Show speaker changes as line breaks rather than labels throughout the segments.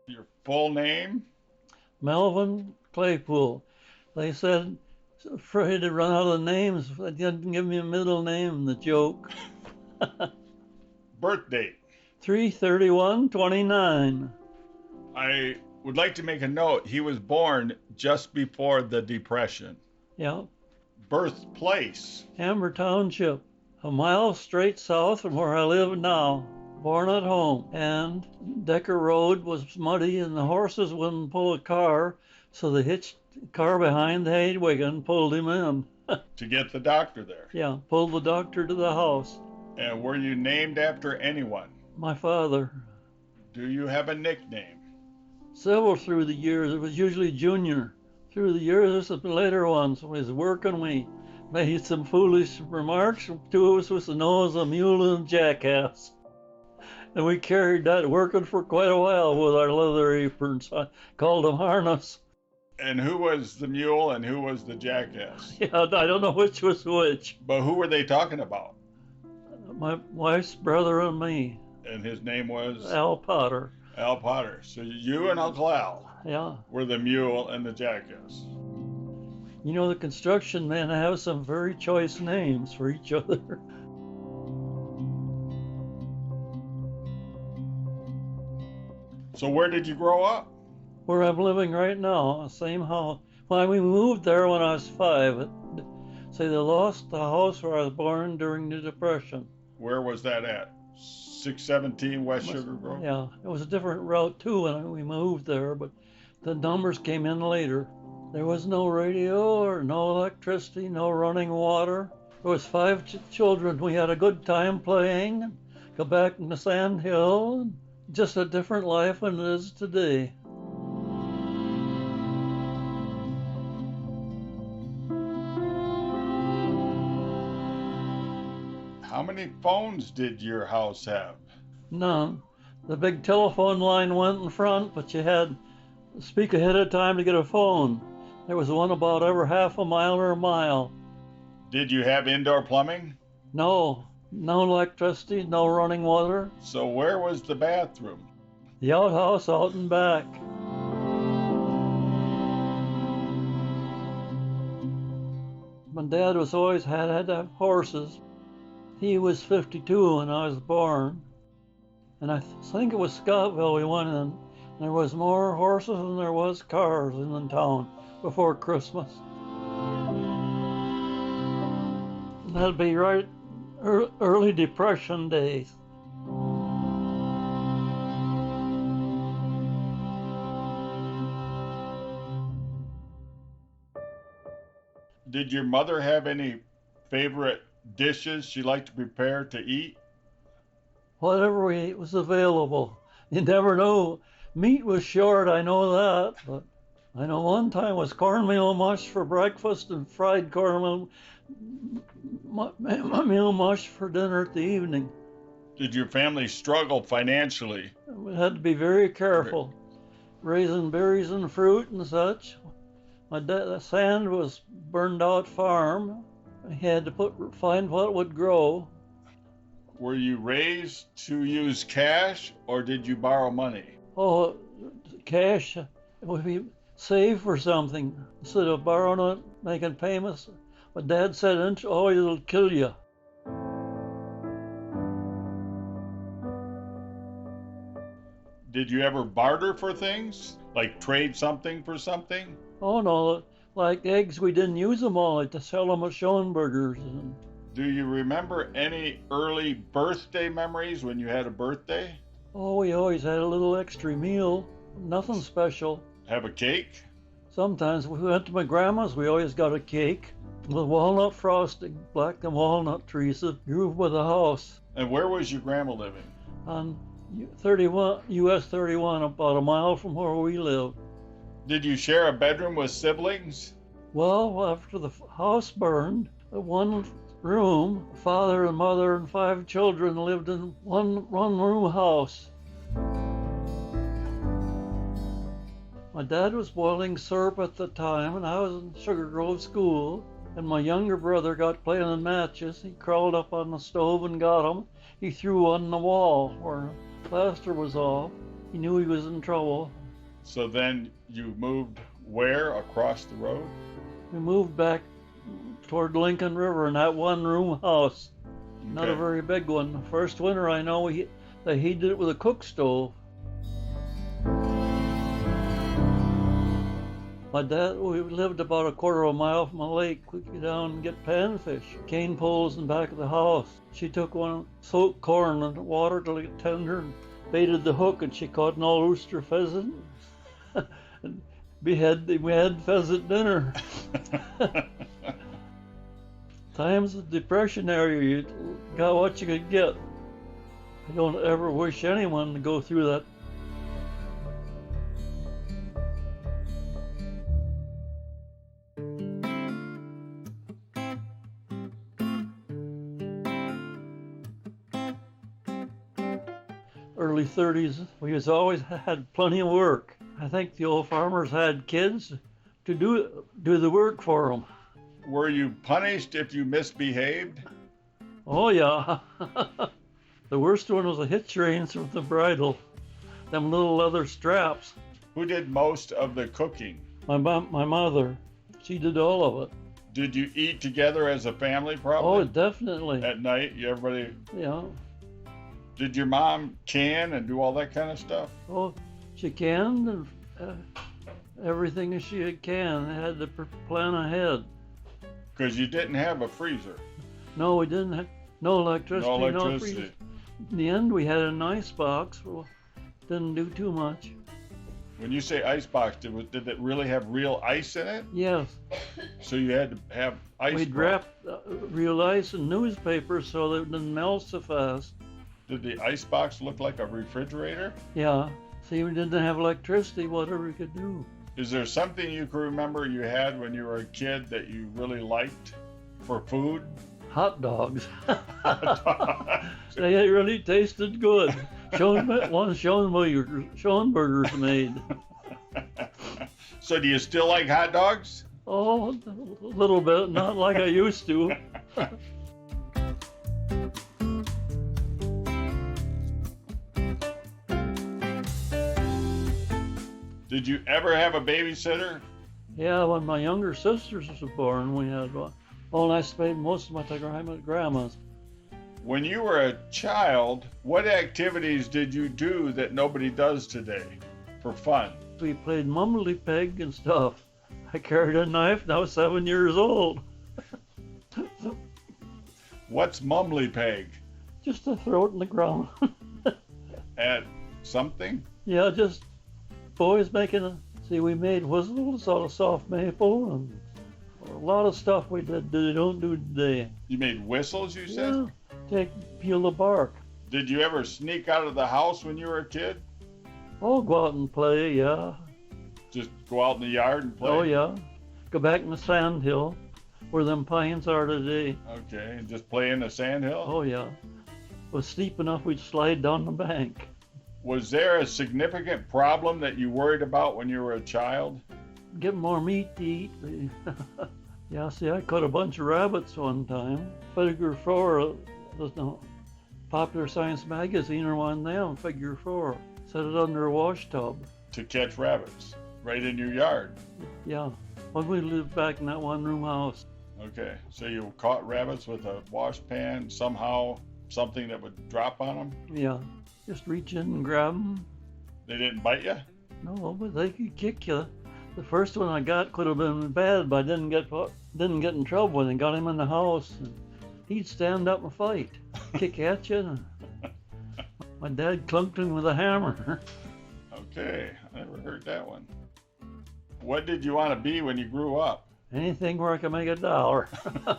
Your full name?
Melvin Claypool. They said, afraid to run out of names. They didn't give me a middle name, the joke.
Birth date?
3/31/29.
I would like to make a note. He was born just before the Depression.
Yeah,
Birthplace?
Amber Township, a mile straight south from where I live now. Born at home, and Decker Road was muddy and the horses wouldn't pull a car, so they hitched the car behind the hay wagon, pulled him in.
To get the doctor there.
Yeah, pulled the doctor to the house.
And were you named after anyone?
My father.
Do you have a nickname?
Several through the years. It was usually Junior. Through the years, there's some later ones. When he was working, we made some foolish remarks. Two of us was known as a mule and jackass. And we carried that working for quite a while with our leather aprons. I called them harness.
And who was the mule and who was the jackass?
Yeah, I don't know which was which.
But who were they talking about?
My wife's brother and me.
And his name was?
Al Potter.
Al Potter. So you and Uncle Al
Yeah.
were the mule and the jackass.
You know, the construction men have some very choice names for each other.
So where did you grow up?
Where I'm living right now, same house. Well, we moved there when I was 5. Say they lost the house where I was born during the Depression.
Where was that at? 617 West Sugar Grove?
Yeah, it was a different route too when we moved there, but the numbers came in later. There was no radio or no electricity, no running water. There was 5 children. We had a good time playing, go back in the sand hill. Just a different life than it is today.
How many phones did your house have?
None. The big telephone line went in front, but you had to speak ahead of time to get a phone. There was one about every half a mile or a mile.
Did you have indoor plumbing?
No electricity, no running water.
So where was the bathroom?
The outhouse out and back. My dad was always had to have horses. He was 52 when I was born. And I think it was Scottville we went in. There was more horses than there was cars in the town before Christmas. That'd be right early Depression days.
Did your mother have any favorite dishes she liked to prepare to eat?
Whatever we ate was available. You never know. Meat was short, I know that, but I know one time was cornmeal mush for breakfast and fried cornmeal meal mush for dinner at the evening.
Did your family struggle financially?
We had to be very careful, raising berries and fruit and such. The sand was burned out farm. We had to find what would grow.
Were you raised to use cash or did you borrow money?
Oh, cash would be save for something instead of borrowing it, making payments. But Dad said, "Oh, it'll kill you."
Did you ever barter for things? Like trade something for something?
Oh no, like eggs, we didn't use them all. Like to sell them at Schoenberger's. And
Do you remember any early birthday memories when you had a birthday?
oh, we always had a little extra meal, nothing special.
Have a cake?
Sometimes we went to my grandma's, we always got a cake with walnut frosting, black and walnut trees that grew by the house
And where was your grandma living?
on 31, US 31, about a mile from where we live.
Did you share a bedroom with siblings?
Well, after the house burned, one room, father and mother and 5 children lived in one room house. My dad was boiling syrup at the time, and I was in Sugar Grove School. And my younger brother got playing in matches. He crawled up on the stove and got them. He threw one on the wall where the plaster was off. He knew he was in trouble.
So then you moved where across the road?
We moved back toward Lincoln River in that one-room house. Not a
Okay.
very big one. The first winter I know they heated it with a cook stove. My dad, we lived about a quarter of a mile from a lake. We'd go down and get panfish, cane poles in the back of the house. She took one, soaked corn in water till it got tender, and baited the hook, and she caught an old rooster pheasant. And we had pheasant dinner. Times of depression area, you got what you could get. I don't ever wish anyone to go through that. Early 30s, we was always had plenty of work. I think the old farmers had kids to do the work for them.
Were you punished if you misbehaved?
Oh yeah. The worst one was a hitch reins with the bridle, them little leather straps.
Who did most of the cooking?
My mother, she did all of it.
Did you eat together as a family
Oh,
probably?
definitely.
At night, everybody.
Yeah.
Did your mom can and do all that kind of stuff?
Oh, she canned and everything that she can. Had to plan ahead.
Because you didn't have a freezer.
No, we didn't have no electricity.
No
No
electricity.
freezer. In the end, we had an ice box. Well, didn't do too much.
When you say ice box, did it really have real ice in it?
Yes,
So you had to have ice.
we'd
block.
wrap real ice in newspaper so that it didn't melt so fast.
Did the ice box look like a refrigerator?
Yeah. See, we didn't have electricity. Whatever we could do.
Is there something you can remember you had when you were a kid that you really liked for food?
Hot dogs. They really tasted good. Schoenberger's made.
So do you still like hot dogs?
Oh, a little bit, not like I used to.
Did you ever have a babysitter?
Yeah, when my younger sisters were born, we had one. Oh, and I spent most of my time at Grandma's.
When you were a child, what activities did you do that nobody does today for fun?
We played mumbly peg and stuff. I carried a knife and I was 7 years old.
What's mumbly peg?
Just to throw it in the ground.
At something?
Yeah, just boys making a. See, we made whistles out of soft maple and a lot of stuff we did that they don't do today.
You made whistles, you said?
Yeah, peel the bark.
Did you ever sneak out of the house when you were a kid?
Oh, go out and play, yeah.
Just go out in the yard and play?
Oh, yeah. Go back in the sand hill where them pines are today.
Okay, and just play in the sand hill?
Oh, yeah. It was steep enough we'd slide down the bank.
Was there a significant problem that you worried about when you were a child?
Get more meat to eat. Yeah, see, I caught a bunch of rabbits one time. Figure 4 was no Popular Science magazine or one of them, Figure 4. Set it under a wash tub.
To catch rabbits, right in your yard.
Yeah, when we lived back in that one-room house.
Okay, so you caught rabbits with a wash pan, somehow something that would drop on them?
Yeah, just reach in and grab them.
They didn't bite you?
No, but they could kick you. The first one I got could have been bad, but I didn't get in trouble when I got him in the house. And he'd stand up and fight, kick at you. My dad clunked him with a hammer.
Okay, I never heard that one. What did you want to be when you grew up?
Anything where I could make $1.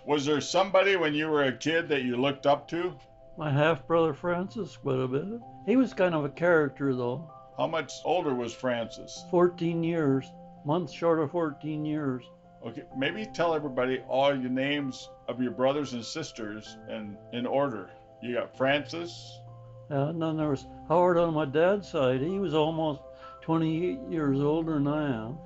Was there somebody when you were a kid that you looked up to?
My half-brother Francis quite a bit. He was kind of a character, though.
How much older was Francis?
14 years, months short of 14 years.
Okay, maybe tell everybody all your names of your brothers and sisters and in order. You got Francis.
And then there was Howard on my dad's side. He was almost 28 years older than I am.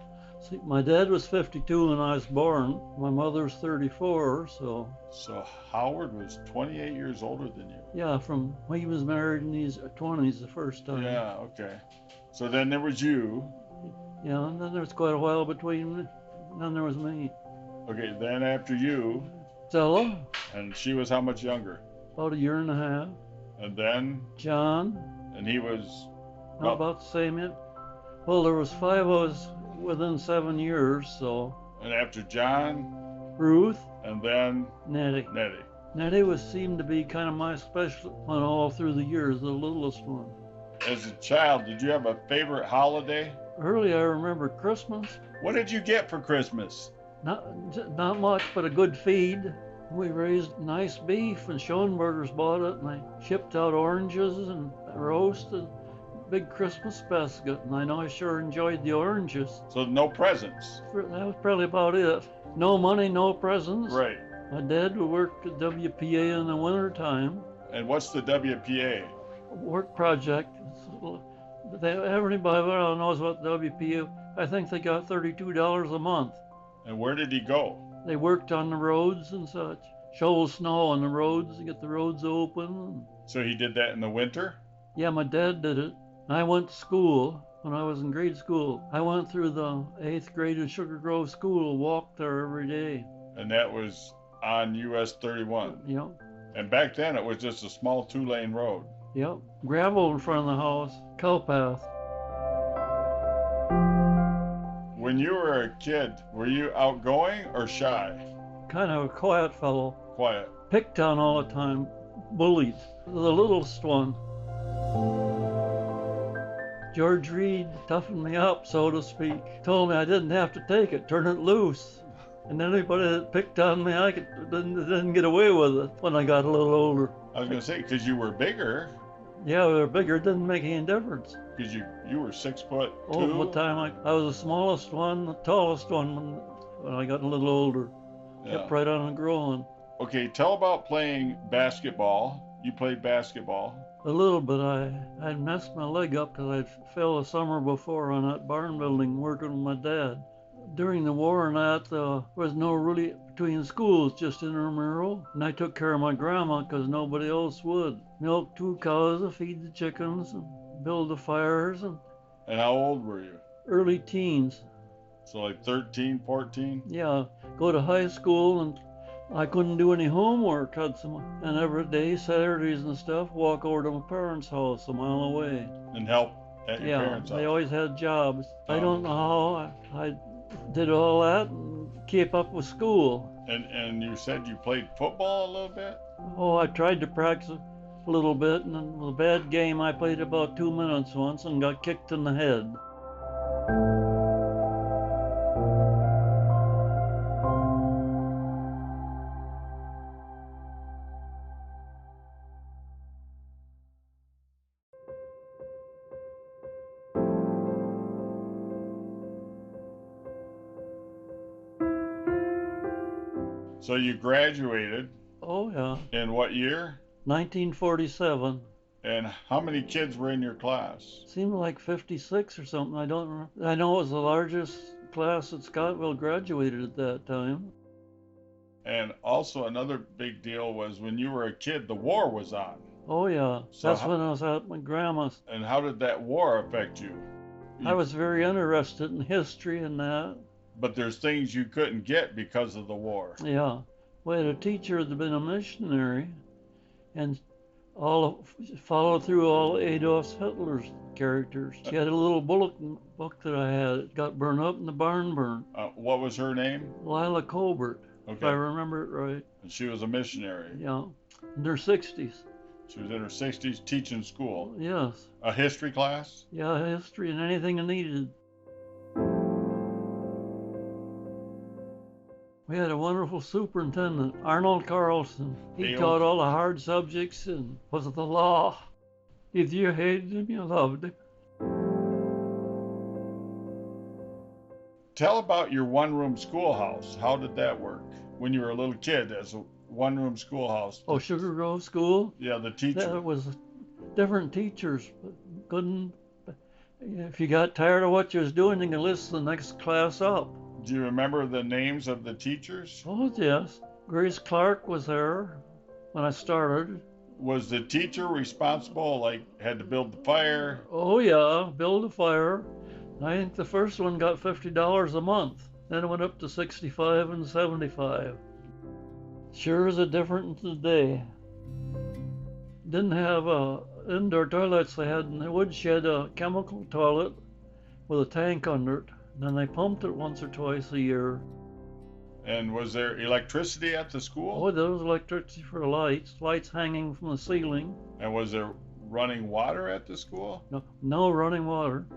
See, my dad was 52 when I was born. My mother's 34, so
So Howard was 28 years older than you.
yeah, from when he was married in his 20s the first time.
Yeah, okay. So then there was you.
Yeah, and then there was quite a while between me. And then there was me.
Okay, then after you,
Stella,
and she was how much younger?
about a year and a half.
And then,
John,
and he was
about the same age. Well, there was five of us within 7 years, so
and after John,
Ruth,
and then
Nettie.
Nettie.
Nettie seemed to be kind of my special one all through the years, the littlest one.
As a child, did you have a favorite holiday?
Early, I remember Christmas.
What did you get for Christmas?
Not much, but a good feed. We raised nice beef, and Schoenbergers bought it, and I shipped out oranges and roasted. Big Christmas basket, and I know I sure enjoyed the oranges.
So no presents.
That was probably about it. No money, no presents.
Right.
My dad would work at WPA in the winter time.
And what's the WPA?
Work project. Everybody around knows what WPA. I think they got $32 a month.
And where did he go?
They worked on the roads and such. Shovel snow on the roads to get the roads open.
So he did that in the winter?
Yeah, my dad did it. I went to school when I was in grade school. I went through the 8th grade in Sugar Grove School, walked there every day.
And that was on US 31.
Yep.
And back then it was just a small 2-lane road.
Yep. Gravel in front of the house, cow path.
When you were a kid, were you outgoing or shy?
Kind of a quiet fellow.
Quiet.
Picked on all the time, bullied. The littlest one. George Reed toughened me up, so to speak. Told me I didn't have to take it, turn it loose. And anybody that picked on me, didn't get away with it when I got a little older.
I was going to say, because you were bigger.
Yeah, we were bigger, it didn't make any difference.
Because you were 6'2".
All the time I was the smallest one, the tallest one when I got a little older.
Yeah.
Kept right on growing.
Okay, tell about playing basketball. You played basketball.
A little bit. I messed my leg up because I fell the summer before on that barn building working with my dad. During the war and that, there was no really between schools, just intramural. And I took care of my grandma because nobody else would. Milk 2 cows, feed the chickens, and build the fires. And
how old were you?
early teens.
So like 13, 14?
Yeah, go to high school and I couldn't do any homework. And every day, Saturdays and stuff, walk over to my parents' house a mile away.
And help at your parents' house?
They always had jobs. I don't know how I did all that and keep up with school.
And you said you played football a little bit?
Oh, I tried to practice a little bit, and then with a bad game, I played about 2 minutes once and got kicked in the head.
So you graduated
Oh, yeah.
in what year?
1947.
And how many kids were in your class?
Seemed like 56 or something. I don't remember. I know it was the largest class that Scottville graduated at that time.
And also another big deal was when you were a kid, the war was on.
Oh, yeah.
So
That's when I was at my grandma's.
And how did that war affect you?
I was very interested in history and that.
But there's things you couldn't get because of the war.
Yeah. We had a teacher that had been a missionary and followed through all Adolf Hitler's characters. She had a little bulletin book that I had. It got burned up in the barn burn.
What was her name?
Lila Colbert, if I
Okay.
remember it right.
And she was a missionary.
Yeah. In her 60s.
She was in her 60s teaching school.
Yes.
A history class?
Yeah, history and anything I needed. We had a wonderful superintendent, Arnold Carlson. He taught all the hard subjects and was the law. If you hated him, you loved him.
Tell about your one-room schoolhouse. How did that work when you were a little kid as a one-room schoolhouse?
Oh, Sugar Grove School?
Yeah, the teacher.
That was different teachers. Couldn't, if you got tired of what you was doing, you could list the next class up.
Do you remember the names of the teachers?
Oh, yes. Grace Clark was there when I started.
Was the teacher responsible, like had to build the fire?
Oh, yeah, build a fire. I think the first one got $50 a month. Then it went up to $65 and $75. Sure is a difference today. Didn't have indoor toilets. They had in the woodshed a chemical toilet with a tank under it. Then they pumped it once or twice a year.
And was there electricity at the school?
Oh, there was electricity for lights hanging from the ceiling.
And was there running water at the school?
No running water.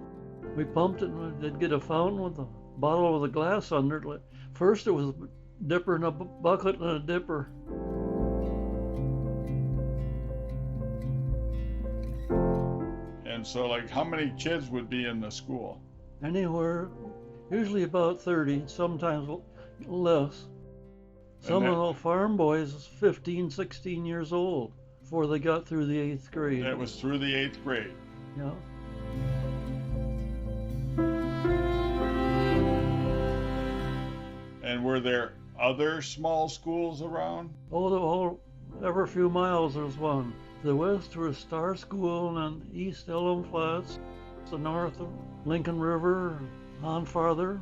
We pumped it and they'd get a fountain with a bottle with a glass under it. First it was a dipper and a bucket and a dipper.
And so, like, how many kids would be in the school?
Anywhere, usually about 30, sometimes less. Some of the farm boys was 15, 16 years old before they got through the 8th grade.
That was through the 8th grade.
Yeah.
And were there other small schools around?
Oh, every few miles there's one. To the west was Star School and east Elm Flats. The north of Lincoln River, on farther.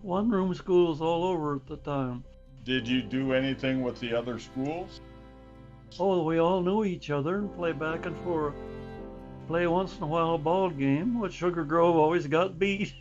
One-room schools all over at the time.
Did you do anything with the other schools?
Oh, we all knew each other and play back and forth. Play once in a while a ball game, which Sugar Grove always got beat.